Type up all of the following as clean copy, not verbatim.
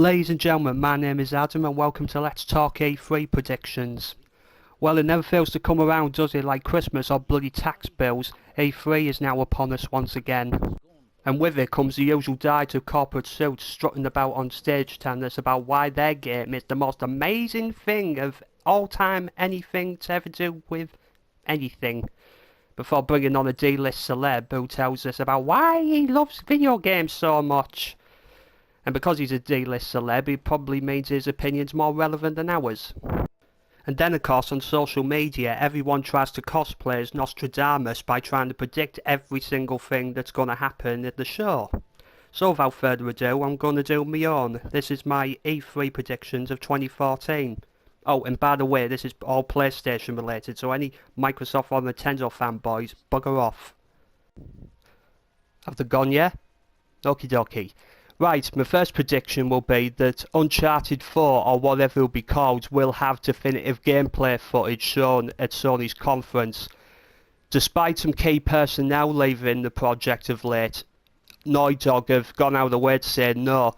Ladies and gentlemen, my name is Adam and welcome to Let's Talk E3 predictions. Well, it never fails to come around, does it? Like Christmas or bloody tax bills, E3 is now upon us once again. And with it comes the usual diet of corporate suits strutting about on stage telling us about why their game is the most amazing thing of all time, anything to ever do with anything. Before bringing on a D-list celeb who tells us about why he loves video games so much. And because he's a D-list celeb, it probably means his opinion's more relevant than ours. And then of course on social media, everyone tries to cosplay as Nostradamus by trying to predict every single thing that's going to happen at the show. So without further ado, I'm going to do my own. This is my E3 predictions of 2014. Oh, and by the way, this is all PlayStation related, so any Microsoft or Nintendo fanboys, bugger off. Have they gone yet? Okie dokie. Right, my first prediction will be that Uncharted 4, or whatever it will be called, will have definitive gameplay footage shown at Sony's conference. Despite some key personnel leaving the project of late, Naughty Dog have gone out of the way to say no,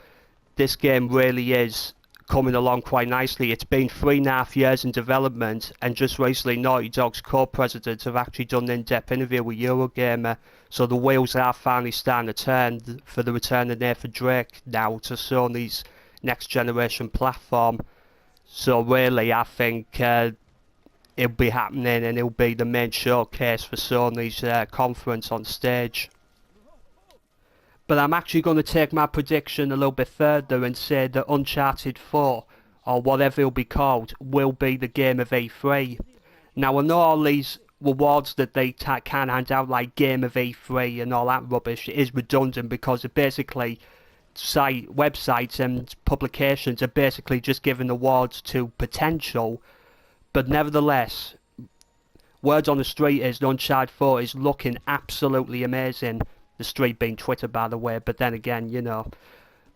this game really is coming along quite nicely. It's been 3.5 years in development, and just recently Naughty Dog's co-presidents have actually done an in-depth interview with Eurogamer, so the wheels are finally starting to turn for the return of Nathan Drake now to Sony's next generation platform. So really I think it'll be happening, and it'll be the main showcase for Sony's conference on stage. But I'm actually going to take my prediction a little bit further and say that Uncharted 4, or whatever it'll be called, will be the game of E3. Now I know all these rewards that they can hand out, like Game of E3 and all that rubbish, is redundant because it basically websites and publications are basically just giving awards to potential. But nevertheless, word on the street is that Uncharted 4 is looking absolutely amazing. The street being Twitter, by the way, but then again, you know.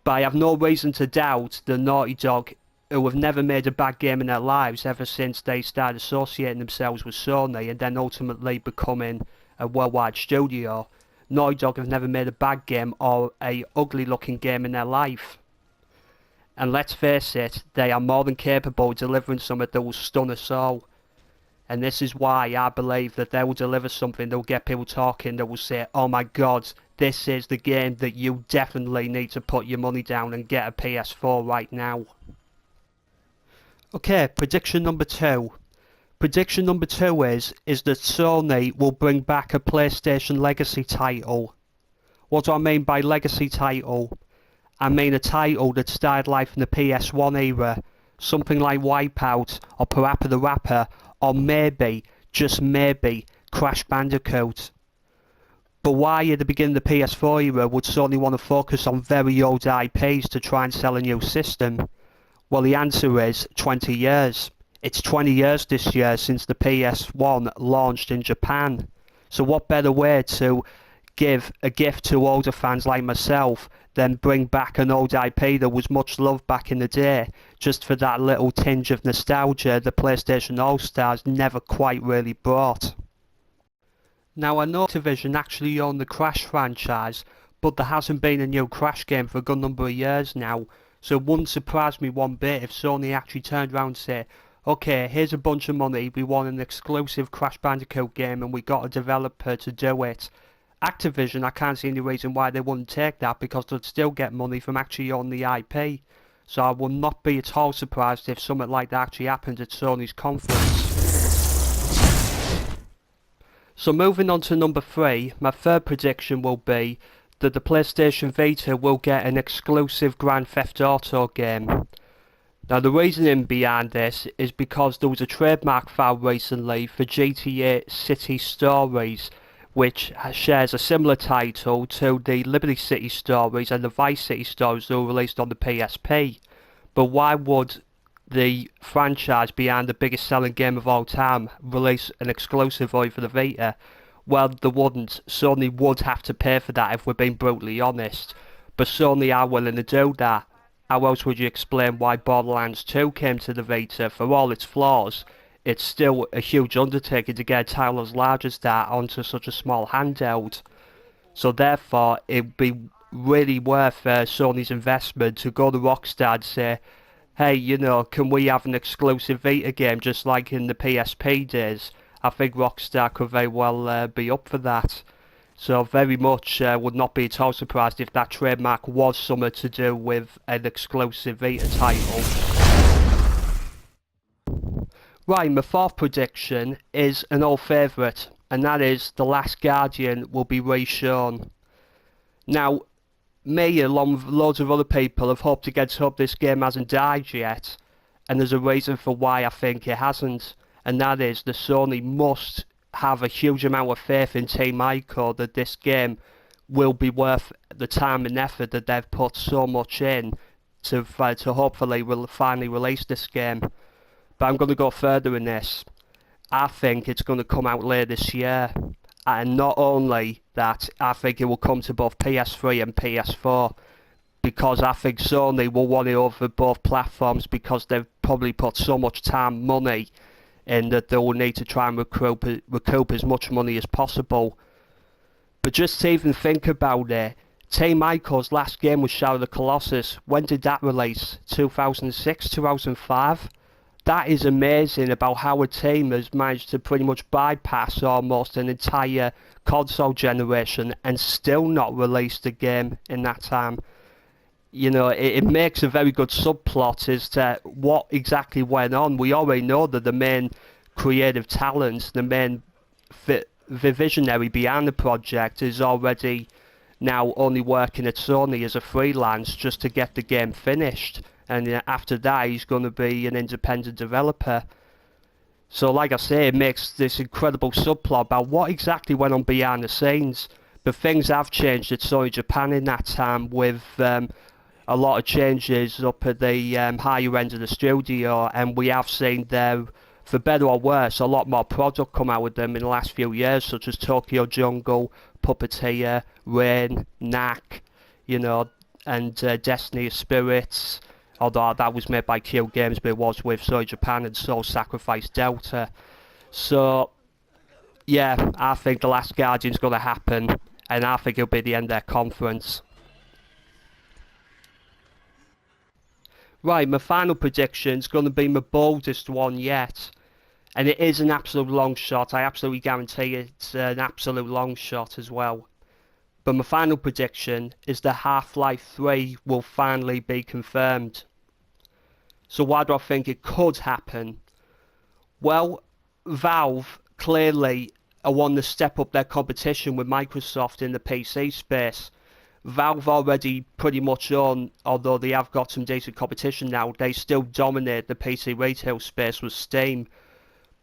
But I have no reason to doubt the Naughty Dog, who have never made a bad game in their lives ever since they started associating themselves with Sony and then ultimately becoming a worldwide studio. Naughty Dog have never made a bad game or a ugly looking game in their life. And let's face it, they are more than capable of delivering something that will stun us all. And this is why I believe that they will deliver something that will get people talking, that will say, oh my god, this is the game that you definitely need to put your money down and get a PS4 right now. Okay, prediction number 2. Prediction number 2 is that Sony will bring back a PlayStation Legacy title. What do I mean by Legacy title? I mean a title that started life in the PS1 era, something like Wipeout or Parappa the Rapper, or maybe, just maybe, Crash Bandicoot. But why at the beginning of the PS4 era would Sony want to focus on very old IPs to try and sell a new system? Well, the answer is 20 years. It's 20 years this year since the PS1 launched in Japan. So what better way to give a gift to older fans like myself than bring back an old IP that was much loved back in the day, just for that little tinge of nostalgia the PlayStation All-Stars never quite really brought. Now I know Activision actually own the Crash franchise, but there hasn't been a new Crash game for a good number of years now, so it wouldn't surprise me one bit if Sony actually turned around and said, okay, here's a bunch of money, we want an exclusive Crash Bandicoot game and we got a developer to do it. Activision, I can't see any reason why they wouldn't take that, because they'd still get money from actually owning the IP. So I would not be at all surprised if something like that actually happened at Sony's conference. So moving on to number 3, my third prediction will be that the PlayStation Vita will get an exclusive Grand Theft Auto game. Now the reasoning behind this is because there was a trademark filed recently for GTA City Stories, which shares a similar title to the Liberty City Stories and the Vice City Stories that were released on the PSP. But why would the franchise behind the biggest selling game of all time release an exclusive for the Vita? Well, they wouldn't. Sony would have to pay for that if we're being brutally honest. But Sony are willing to do that. How else would you explain why Borderlands 2 came to the Vita? For all its flaws, it's still a huge undertaking to get a title as large as that onto such a small handheld. So therefore, it'd be really worth Sony's investment to go to Rockstar and say, hey, can we have an exclusive Vita game just like in the PSP days? I think Rockstar could very well be up for that. So very much would not be at all surprised if that trademark was something to do with an exclusive Vita title. Right, my fourth prediction is an old favourite, and that is The Last Guardian will be reshown. Now, me, along with loads of other people, have hoped against hope this game hasn't died yet, and there's a reason for why I think it hasn't, and that is that Sony must have a huge amount of faith in Team Ico that this game will be worth the time and effort that they've put so much in to hopefully finally release this game. But I'm going to go further in this. I think it's going to come out later this year. And not only that, I think it will come to both PS3 and PS4. Because I think Sony will want it over both platforms because they've probably put so much time, money in that they will need to try and recoup as much money as possible. But just to even think about it, Team Ico's last game was Shadow of the Colossus. When did that release? 2006, 2005? That is amazing about how a team has managed to pretty much bypass almost an entire console generation and still not release the game in that time. It makes a very good subplot as to what exactly went on. We already know that the main creative talent, the main the visionary behind the project is already now only working at Sony as a freelance just to get the game finished. And after that, he's going to be an independent developer. So like I say, it makes this incredible subplot about what exactly went on behind the scenes. But things have changed at Sony Japan in that time with a lot of changes up at the higher end of the studio. And we have seen there, for better or worse, a lot more product come out with them in the last few years, such as Tokyo Jungle, Puppeteer, Rain, Knack, and Destiny of Spirits. Although that was made by Q Games, but it was with Sony Japan and Soul Sacrifice Delta. So, yeah, I think The Last Guardian's going to happen, and I think it'll be the end of their conference. Right, my final prediction's going to be my boldest one yet. And it is an absolute long shot. I absolutely guarantee it's an absolute long shot as well. But my final prediction is that Half-Life 3 will finally be confirmed. So why do I think it could happen? Well, Valve clearly are wanting to step up their competition with Microsoft in the PC space. Valve already pretty much own, although they have got some decent competition now, they still dominate the PC retail space with Steam.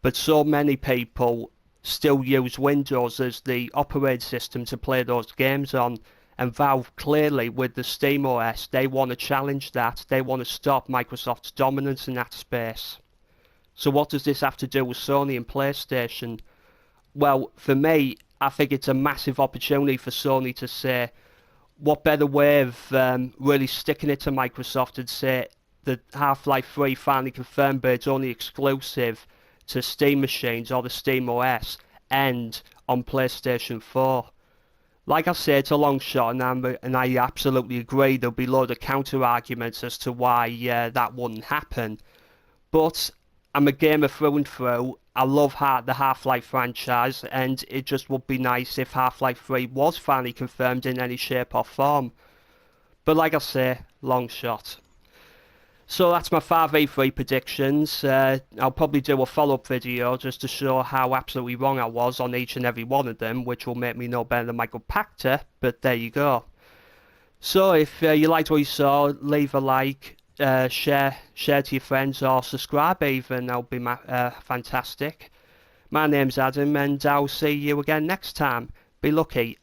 But so many people still use Windows as the operating system to play those games on, and Valve clearly with the Steam OS, they want to challenge that. They want to stop Microsoft's dominance in that space. So what does this have to do with Sony and PlayStation? Well, for me, I think it's a massive opportunity for Sony to say, what better way of really sticking it to Microsoft and say that Half-Life 3 finally confirmed, but it's only exclusive to Steam machines or the Steam OS and on PlayStation 4. Like I say, it's a long shot, and I absolutely agree there'll be a load of counter-arguments as to why that wouldn't happen. But I'm a gamer through and through. I love the Half-Life franchise, and it just would be nice if Half-Life 3 was finally confirmed in any shape or form. But like I say, long shot. So that's my 5 E3 predictions. I'll probably do a follow-up video just to show how absolutely wrong I was on each and every one of them, which will make me no better than Michael Pachter, but there you go. So if you liked what you saw, leave a like, share to your friends, or subscribe even, that'll be fantastic. My name's Adam, and I'll see you again next time. Be lucky.